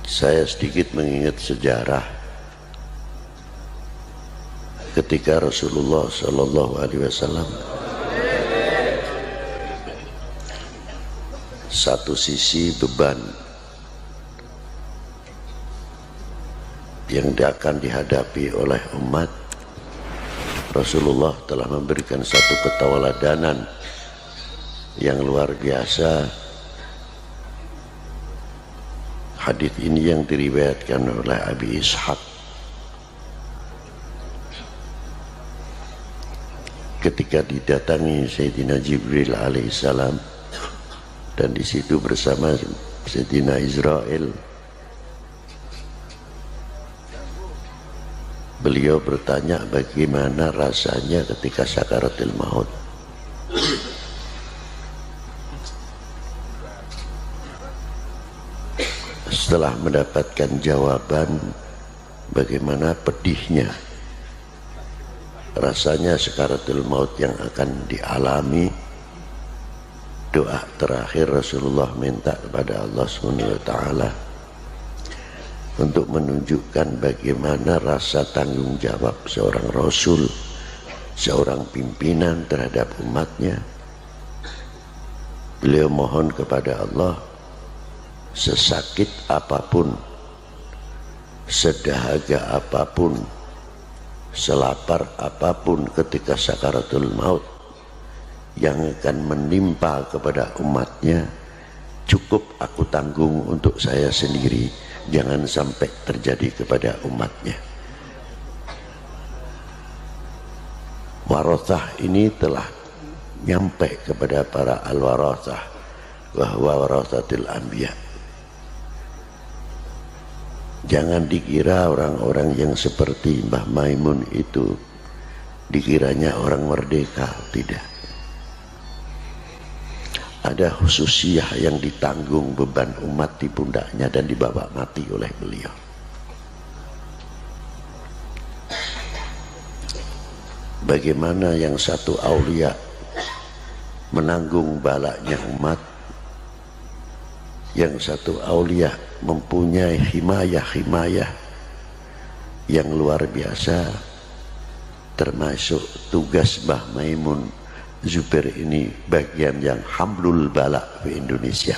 Saya sedikit mengingat sejarah ketika Rasulullah Shallallahu Alaihi Wasallam satu sisi beban yang akan dihadapi oleh umat, Rasulullah telah memberikan satu ketauladanan yang luar biasa. Hadis ini yang diriwayatkan oleh Abi Ishaq ketika didatangi Sayyidina Jibril alaihissalam, dan di situ bersama Sayyidina Israel. Beliau bertanya bagaimana rasanya ketika sakaratul maut. Setelah mendapatkan jawaban bagaimana pedihnya rasanya sakaratul maut yang akan dialami, doa terakhir Rasulullah minta kepada Allah SWT untuk menunjukkan bagaimana rasa tanggung jawab seorang Rasul, seorang pimpinan terhadap umatnya. Beliau mohon kepada Allah, sesakit apapun, sedahaga apapun, selapar apapun ketika sakaratul maut yang akan menimpa kepada umatnya, cukup aku tanggung untuk saya sendiri, jangan sampai terjadi kepada umatnya. Warathah ini telah nyampe kepada para al-warathah, bahwa warathatul anbiya. Jangan dikira orang-orang yang seperti Mbah Maimun itu dikiranya orang merdeka, tidak. Ada khususiyah yang ditanggung beban umat di pundaknya dan dibawa mati oleh beliau. Bagaimana yang satu aulia menanggung balanya umat, yang satu aulia mempunyai himayah yang luar biasa, termasuk tugas Mbah Maimun Zubair ini bagian yang hamlul bala di Indonesia.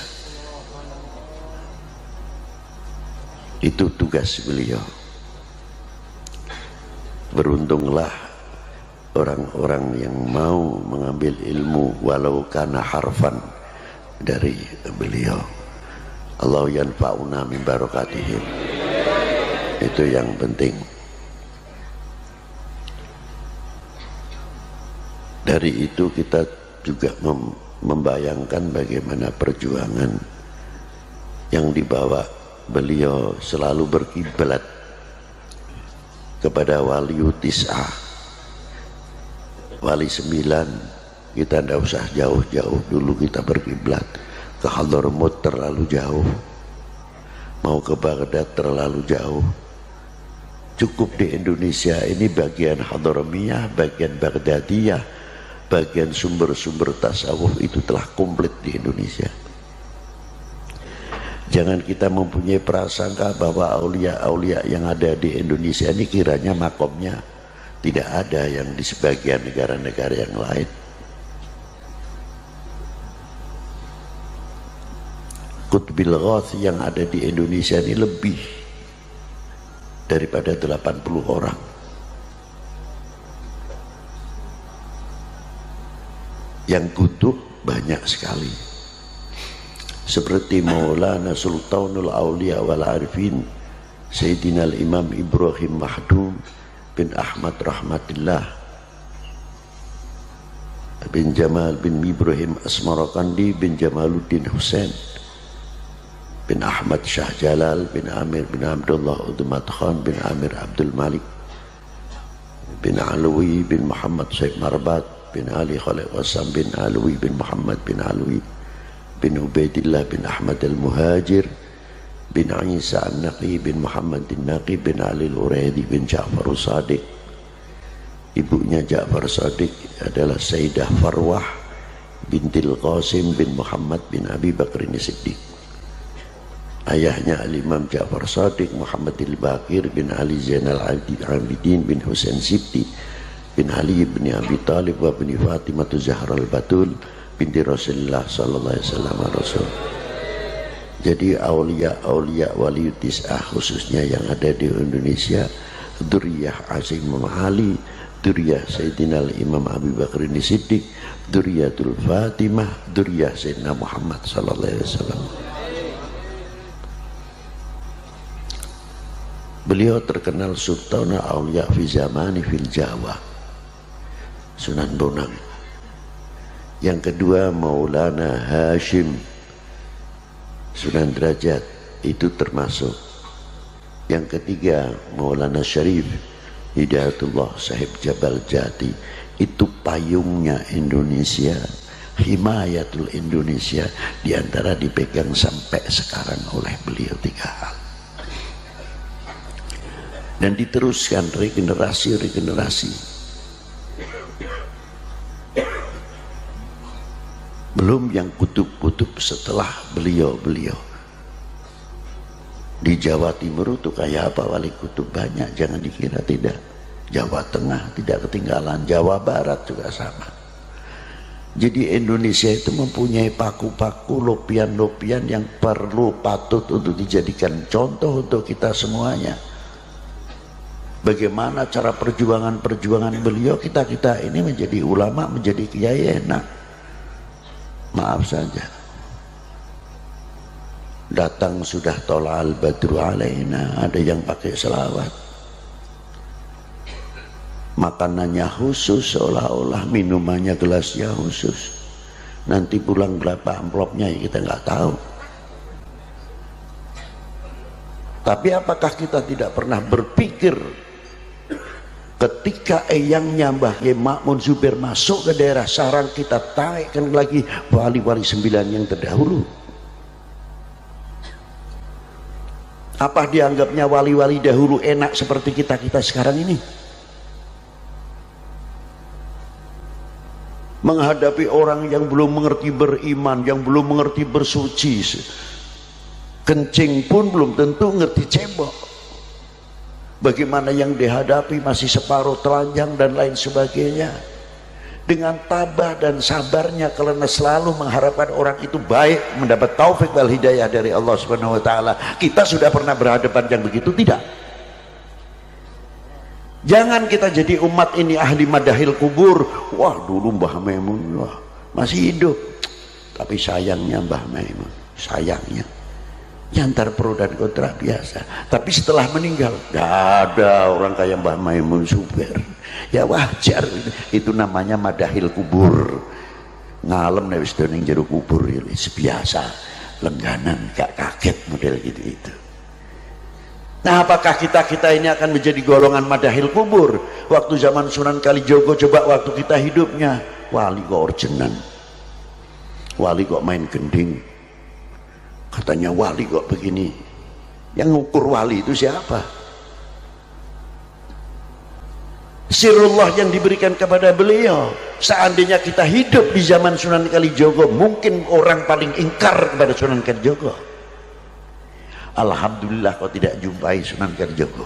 Itu tugas beliau. Beruntunglah orang-orang yang mau mengambil ilmu walau kana harfan dari beliau. Allah yanfa'una min barakatihim. Itu yang penting. Dari itu kita juga membayangkan bagaimana perjuangan yang dibawa beliau selalu berkiblat kepada wali tis'ah, wali 9. Kita tidak usah jauh-jauh, dulu kita berkiblat ke Hadramaut terlalu jauh, mau ke Baghdad terlalu jauh. Cukup di Indonesia ini bagian Hadramiyah, bagian Baghdadiyah, bagian sumber-sumber tasawuf itu telah komplit di Indonesia. Jangan kita mempunyai prasangka bahwa aulia-aulia yang ada di Indonesia ini kiranya makomnya tidak ada yang di sebagian negara-negara yang lain. Qutbil Ghath yang ada di Indonesia ini lebih daripada 80 orang. Yang kutub banyak sekali, seperti Maulana Sultanul Aulia wal Arifin Sayyidina Imam Ibrahim Mahdum bin Ahmad Rahmatillah bin Jamal bin Ibrahim Asmarakandi bin Jamaluddin Hussein bin Ahmad Shah Jalal bin Amir bin Abdullah Udmat Khan bin Amir Abdul Malik bin Alwi bin Muhammad Syekh Marbat bin Ali Khalid Wasam bin Alwi bin Muhammad bin Alwi bin Ubaidillah bin Ahmad al-Muhajir bin Isa an-Naqi bin Muhammad al-Naqi bin Ali al-Uraidi bin Ja'far al-Sadiq. Ibunya Ja'far Sadiq adalah Sayyidah Farwah bintil Qasim bin Muhammad bin Abi Bakr Siddiq. ayahnya Al-Imam Ja'far Shadiq Muhammad Al-Baqir bin Ali Zainal Abidin bin Husain Sibti bin Ali bin Abi Talib wa bin Fatimah Zahra Al-Batul binti Rasulullah sallallahu alaihi wasallam Rasul. Jadi aulia wali tis'ah khususnya yang ada di Indonesia, dzurriyyah Azim Ali, dzurriyyah Sayyidina Imam Abu Bakar Siddiq, dzurriyyatul Fatimah, dzurriyyah Sayyidina Muhammad sallallahu alaihi wasallam. Beliau terkenal Sultan Aulia fi zamani fil Jawa, Sunan Bonang. Yang kedua Maulana Hashim Sunan Derajat, itu termasuk. Yang ketiga Maulana Syarif Hidayatullah Sahib Jabal Jati, itu payungnya Indonesia, himayatul Indonesia, diantara dipegang sampai sekarang oleh beliau 3 hal. Dan diteruskan regenerasi. Belum yang kutub-kutub setelah beliau. Di Jawa Timur itu kayak apa wali kutub? Banyak, jangan dikira tidak. Jawa Tengah tidak ketinggalan, Jawa Barat juga sama. Jadi Indonesia itu mempunyai paku-paku, lopian-lopian yang patut untuk dijadikan contoh untuk kita semuanya. Bagaimana cara perjuangan beliau, kita ini menjadi ulama, menjadi kiai enak. Maaf saja, datang sudah tola'al badru alaina, ada yang pakai selawat, makanannya khusus, seolah-olah minumannya gelasnya khusus. Nanti pulang berapa amplopnya ya kita nggak tahu. Tapi apakah kita tidak pernah berpikir ketika eyangnya Mbah Kiai Ma'mun Zubair masuk ke daerah sarang, kita taikkan lagi wali-wali 9 yang terdahulu? Apa dianggapnya wali-wali dahulu enak seperti kita sekarang ini? Menghadapi orang yang belum mengerti beriman, yang belum mengerti bersuci, kencing pun belum tentu ngerti cebok. Bagaimana yang dihadapi masih separuh telanjang dan lain sebagainya. Dengan tabah dan sabarnya, karena selalu mengharapkan orang itu baik, mendapat taufik wal hidayah dari Allah Subhanahu wa taala. Kita sudah pernah berhadapan yang begitu? Tidak. Jangan kita jadi umat ini ahli madahil kubur. Wah, dulu Mbah Maimun masih hidup, tapi sayangnya Mbah Maimun, sayangnya antar pro dan kontra biasa. Tapi setelah meninggal, gak ada orang kayak Mbah Maimun Zubair. Ya wajar, itu namanya madahil kubur. Ngalem nek wis ning jero kubur ya biasa, lengganan, gak kaget model gitu. Nah, apakah kita ini akan menjadi golongan madahil kubur? Waktu zaman Sunan Kalijogo, coba waktu kita hidupnya, wali kok orjenan, wali kok main gending, katanya wali kok begini. Yang ngukur wali itu siapa? Sirullah yang diberikan kepada beliau. Seandainya kita hidup di zaman Sunan Kalijogo, mungkin orang paling ingkar kepada Sunan Kalijogo. Alhamdulillah kau tidak jumpai Sunan Kalijogo.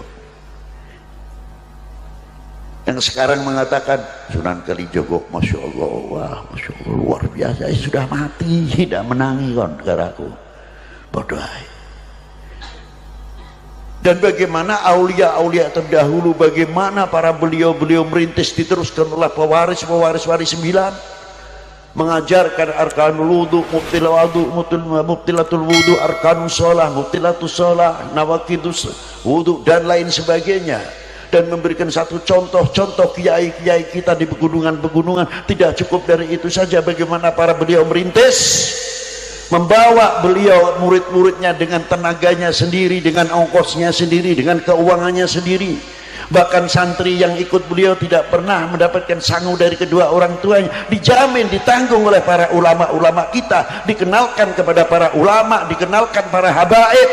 Yang sekarang mengatakan Sunan Kalijogo, Masya Allah, wah, Masya Allah, luar biasa, sudah mati, tidak menangi kon negaraku. Bodoh. Dan bagaimana aulia-aulia terdahulu, bagaimana para beliau-beliau merintis, diteruskan oleh pewaris wali 9, mengajarkan arkanul wudu, mubtilatul wudu, arkanus sholah, mubtilatus sholah, nawakidus wudu, dan lain sebagainya. Dan memberikan satu contoh kiai-kiai kita di pegunungan-pegunungan. Tidak cukup dari itu saja, bagaimana para beliau merintis, membawa beliau murid-muridnya dengan tenaganya sendiri, dengan ongkosnya sendiri, dengan keuangannya sendiri. Bahkan santri yang ikut beliau tidak pernah mendapatkan sangu dari kedua orang tuanya, dijamin, ditanggung oleh para ulama-ulama kita, dikenalkan kepada para ulama, dikenalkan para habaib.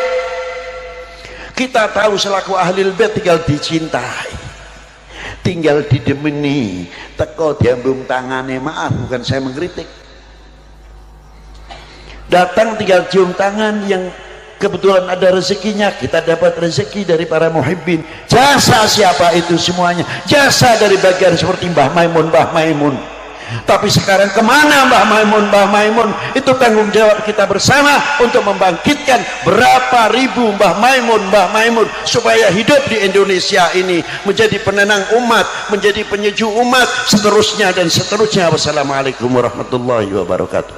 Kita tahu selaku ahlul bait tinggal dicintai, tinggal didemeni, teko diambung tangane. Maaf, bukan saya mengkritik, datang tinggal cium tangan. Yang kebetulan ada rezekinya, kita dapat rezeki dari para muhibbin. Jasa siapa itu semuanya? Jasa dari bagian seperti Mbah Maimun. Tapi sekarang kemana Mbah Maimun? Itu tanggung jawab kita bersama untuk membangkitkan berapa ribu Mbah Maimun supaya hidup di Indonesia ini menjadi penenang umat, menjadi penyejuk umat, seterusnya dan seterusnya. Wassalamualaikum warahmatullahi wabarakatuh.